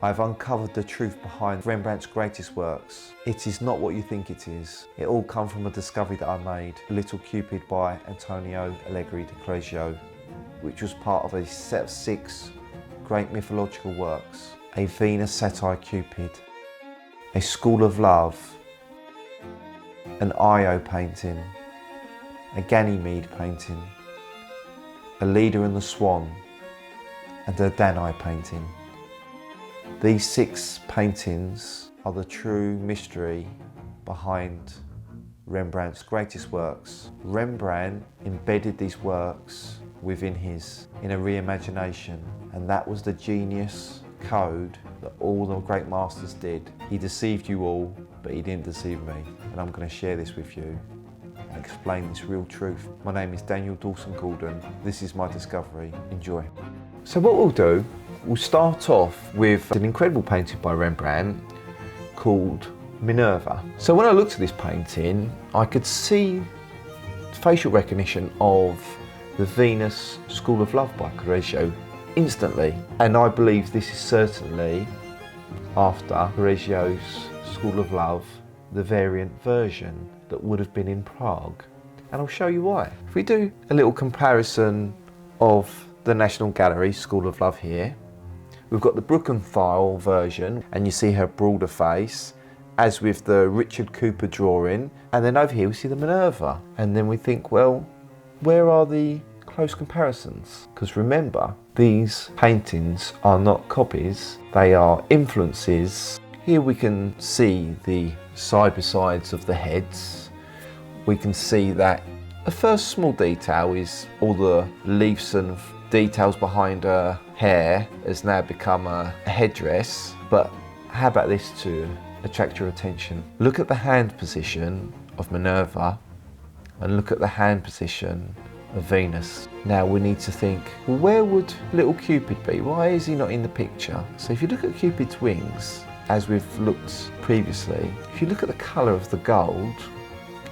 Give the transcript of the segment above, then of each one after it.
I've uncovered the truth behind Rembrandt's greatest works. It is not what you think it is. It all comes from a discovery that I made, Little Cupid by Antonio Allegri di Correggio, which was part of a set of 6 great mythological works. A Venus satire Cupid, a School of Love, an Io painting, a Ganymede painting, a Leda and the Swan, and a Danae painting. These 6 paintings are the true mystery behind Rembrandt's greatest works. Rembrandt embedded these works within his inner reimagination, and that was the genius code that all the great masters did. He deceived you all, but he didn't deceive me, and I'm going to share this with you and explain this real truth. My name is Daniel Dawson Gordon. This is my discovery. Enjoy. So what we'll do, we'll start off with an incredible painting by Rembrandt called Minerva. So when I looked at this painting, I could see facial recognition of the Venus School of Love by Correggio instantly. And I believe this is certainly, after Correggio's School of Love, the variant version that would have been in Prague. And I'll show you why. If we do a little comparison of the National Gallery School of Love here, we've got the Brückenpfeil version, and you see her broader face, as with the Richard Cooper drawing. And then over here we see the Minerva. And then we think, well, where are the close comparisons? Because remember, these paintings are not copies, they are influences. Here we can see the side-by-sides of the heads. We can see that the first small detail is all the leaves and details behind her hair has now become a headdress. But how about this to attract your attention? Look at the hand position of Minerva and look at the hand position of Venus. Now we need to think, well, where would little Cupid be? Why is he not in the picture? So if you look at Cupid's wings, as we've looked previously, if you look at the colour of the gold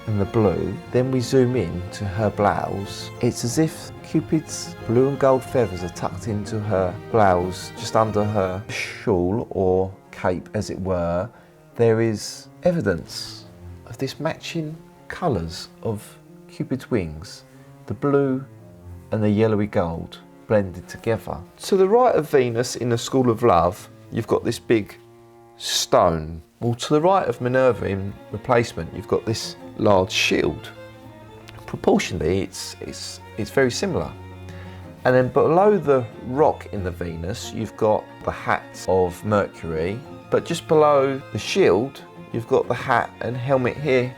and the blue, then we zoom in to her blouse, it's as if Cupid's blue and gold feathers are tucked into her blouse, just under her shawl or cape as it were. There is evidence of this matching colours of Cupid's wings, the blue and the yellowy gold blended together. To the right of Venus in the School of Love, you've got this big stone. Well, to the right of Minerva in replacement, you've got this large shield. Proportionally, it's very similar. And then below the rock in the Venus, you've got the hat of Mercury, but just below the shield, you've got the hat and helmet here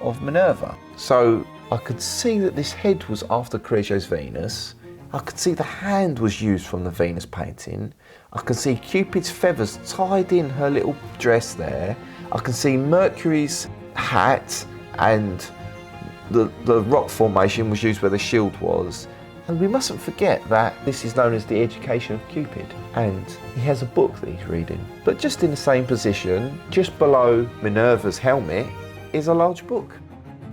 of Minerva. So I could see that this head was after Correggio's Venus. I could see the hand was used from the Venus painting. I can see Cupid's feathers tied in her little dress there. I can see Mercury's hat, and the rock formation was used where the shield was. And we mustn't forget that this is known as the Education of Cupid, and he has a book that he's reading. But just in the same position, just below Minerva's helmet, is a large book.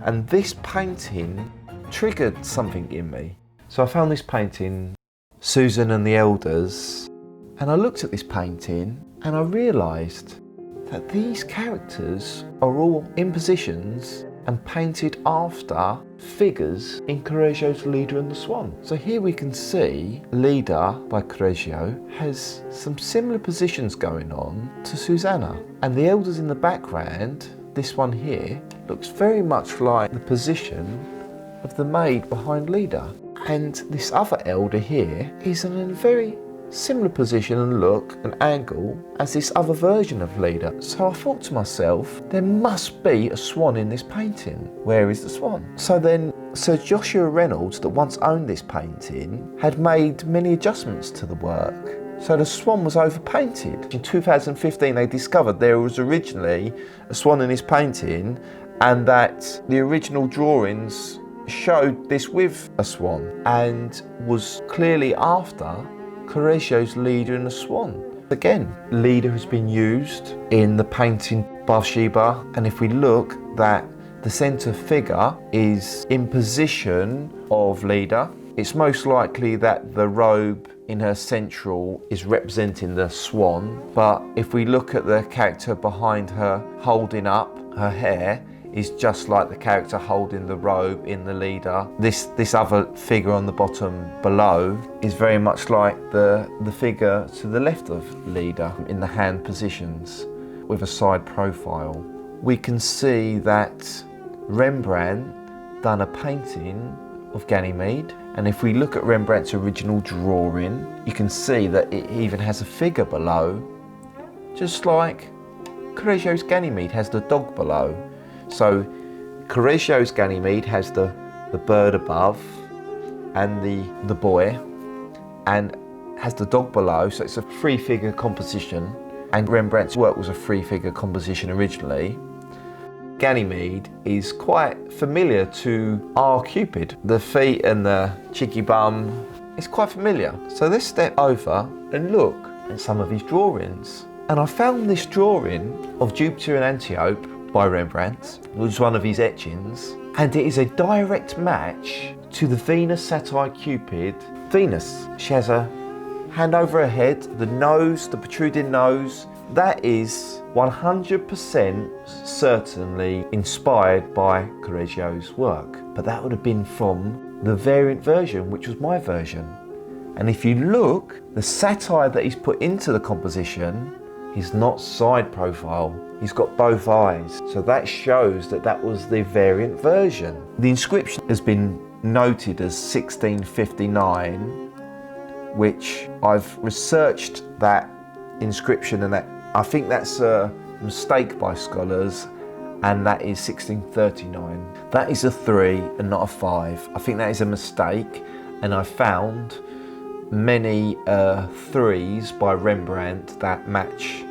And this painting triggered something in me. So I found this painting, Susan and the Elders, and I looked at this painting and I realised that these characters are all impositions and painted after figures in Correggio's Leda and the Swan. So here we can see Leda by Correggio has some similar positions going on to Susanna. And the elders in the background, this one here, looks very much like the position of the maid behind Leda. And this other elder here is in a very similar position and look and angle as this other version of Leda. So I thought to myself, there must be a swan in this painting. Where is the swan? So then Sir Joshua Reynolds, that once owned this painting, had made many adjustments to the work. So the swan was overpainted. In 2015 they discovered there was originally a swan in his painting, and that the original drawings showed this with a swan and was clearly after Correggio's Leda and the Swan. Again, Leda has been used in the painting Bathsheba, and if we look, that the centre figure is in position of Leda, It's most likely that the robe in her central is representing the swan, but if we look at the character behind her holding up her hair, is just like the character holding the robe in the leader. This other figure on the bottom below is very much like the figure to the left of leader in the hand positions with a side profile. We can see that Rembrandt done a painting of Ganymede, and if we look at Rembrandt's original drawing, you can see that it even has a figure below, just like Correggio's Ganymede has the dog below. So Correggio's Ganymede has the bird above and the boy, and has the dog below, so it's a three-figure composition, and Rembrandt's work was a three-figure composition originally. Ganymede is quite familiar to our Cupid. The feet and the cheeky bum is quite familiar. So let's step over and look at some of his drawings. And I found this drawing of Jupiter and Antiope by Rembrandt, which was one of his etchings, and it is a direct match to the Venus Satyr Cupid. Venus, she has a hand over her head, the nose, the protruding nose, that is 100% certainly inspired by Correggio's work, but that would have been from the variant version, which was my version. And if you look, the satire that he's put into the composition, he's not side profile, he's got both eyes. So that shows that that was the variant version. The inscription has been noted as 1659, which I've researched that inscription, and that I think that's a mistake by scholars, and that is 1639. That is a 3 and not a 5. I think that is a mistake, and I found many 3s by Rembrandt that match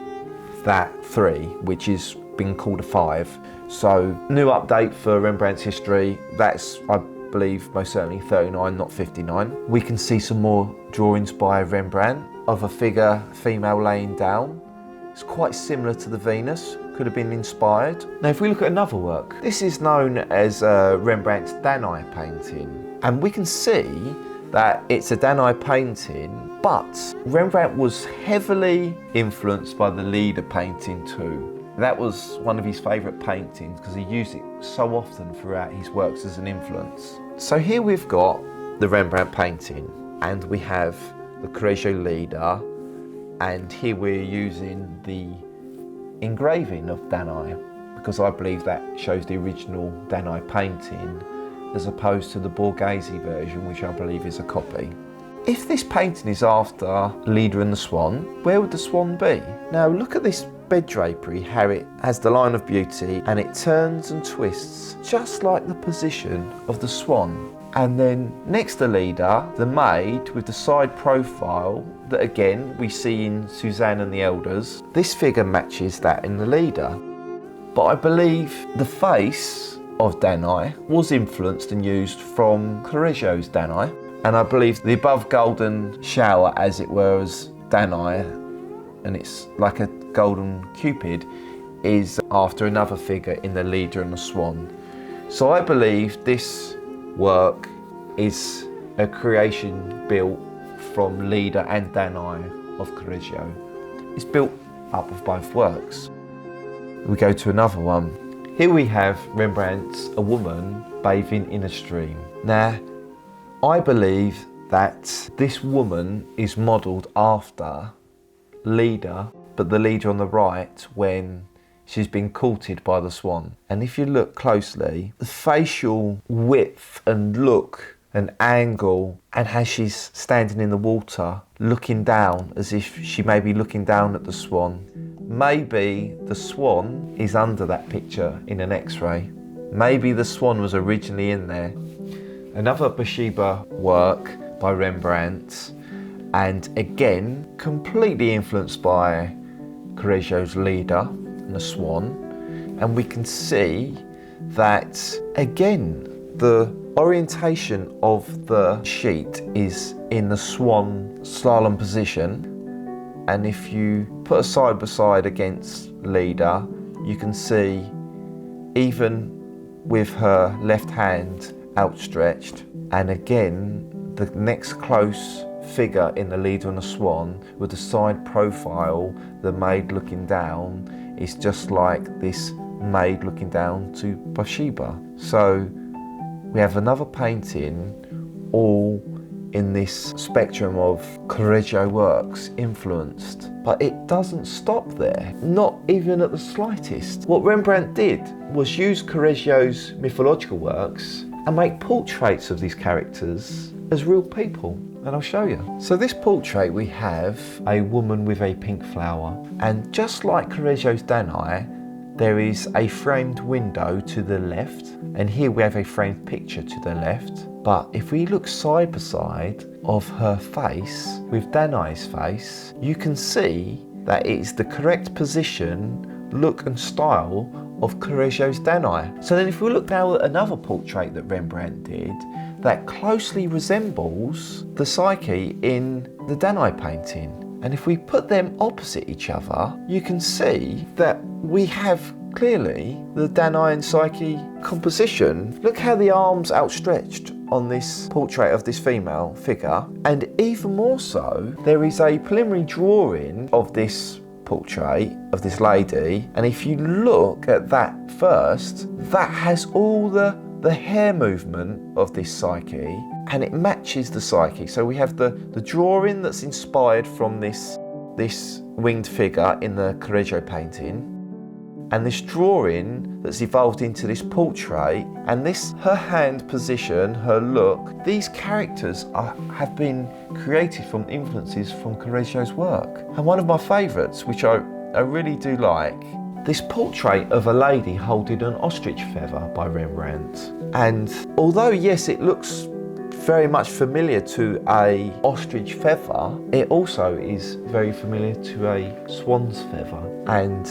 that 3, which is been called a 5. So new update for Rembrandt's history. That's, I believe, most certainly 39, not 59. We can see some more drawings by Rembrandt of a figure, female laying down. It's quite similar to the Venus, could have been inspired. Now if we look at another work, this is known as Rembrandt's Danae painting, and we can see that it's a Danae painting, but Rembrandt was heavily influenced by the Leader painting too. That was one of his favourite paintings because he used it so often throughout his works as an influence. So here we've got the Rembrandt painting, and we have the Correggio Leader, and here we're using the engraving of Danae, because I believe that shows the original Danae painting as opposed to the Borghese version, which I believe is a copy. If this painting is after Leader and the Swan, where would the swan be? Now look at this bed drapery, how it has the line of beauty and it turns and twists just like the position of the swan. And then next to Leader, the maid with the side profile that again we see in Suzanne and the Elders. This figure matches that in the Leader. But I believe the face of Danae was influenced and used from Correggio's Danae. And I believe the above golden shower, as it were, as Danae, and it's like a golden Cupid, is after another figure in the Leader and the Swan. So I believe this work is a creation built from Leader and Danae of Correggio. It's built up of both works. We go to another one. Here we have Rembrandt's A Woman Bathing in a Stream. Now, I believe that this woman is modelled after Leader, but the Leader on the right when she's been courted by the swan. And if you look closely, the facial width and look and angle, and how she's standing in the water looking down as if she may be looking down at the swan. Maybe the swan is under that picture in an X-ray. Maybe the swan was originally in there. Another Bathsheba work by Rembrandt, and again completely influenced by Correggio's Leader and the Swan, and we can see that again the orientation of the sheet is in the swan slalom position, and if you put a side by side against Leader, you can see even with her left hand outstretched, and again The next close figure in the leader and the swan, with the side profile, the maid looking down, is just like this maid looking down to Bathsheba. So we have another painting all in this spectrum of Correggio works influenced. But it doesn't stop there, not even at the slightest. What Rembrandt did was use Correggio's mythological works and make portraits of these characters as real people, and I'll show you. So this portrait, we have a woman with a pink flower, and just like Correggio's Danae, there is a framed window to the left, and here we have a framed picture to the left. But if we look side by side of her face with Danae's face, you can see that it is the correct position, look and style of Correggio's Danae. So then if we look now at another portrait that Rembrandt did that closely resembles the Psyche in the Danae painting, and if we put them opposite each other, you can see that we have clearly the Danae and Psyche composition. Look how the arms outstretched on this portrait of this female figure, and even more so, there is a preliminary drawing of this portrait of this lady, and if you look at that first, that has all the hair movement of this Psyche, and it matches the Psyche. So we have the drawing that's inspired from this winged figure in the Correggio painting, and this drawing that's evolved into this portrait, and this, her hand position, her look, these characters have been created from influences from Correggio's work. And one of my favourites, which I really do like, this portrait of a lady holding an ostrich feather by Rembrandt. And although yes, it looks very much familiar to a ostrich feather, it also is very familiar to a swan's feather. And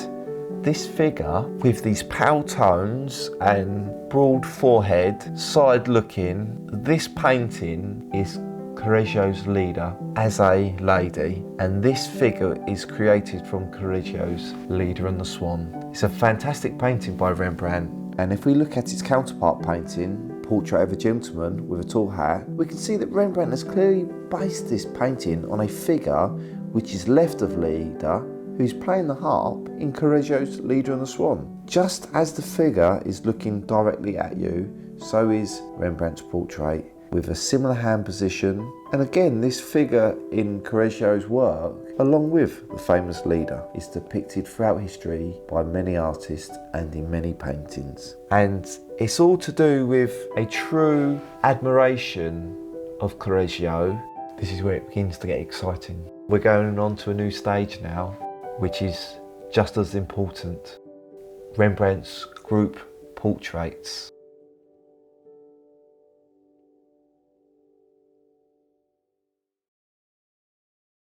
this figure with these pale tones and broad forehead, side looking, this painting is Correggio's Leda as a lady, and this figure is created from Correggio's Leda and the Swan. It's a fantastic painting by Rembrandt, and if we look at its counterpart painting, Portrait of a Gentleman with a Tall Hat, we can see that Rembrandt has clearly based this painting on a figure which is left of Leda, who's playing the harp in Correggio's Leda and the Swan. Just as the figure is looking directly at you, so is Rembrandt's portrait, with a similar hand position. And again, this figure in Correggio's work, along with the famous Leda, is depicted throughout history by many artists and in many paintings. And it's all to do with a true admiration of Correggio. This is where it begins to get exciting. We're going on to a new stage now, which is just as important. Rembrandt's group portraits.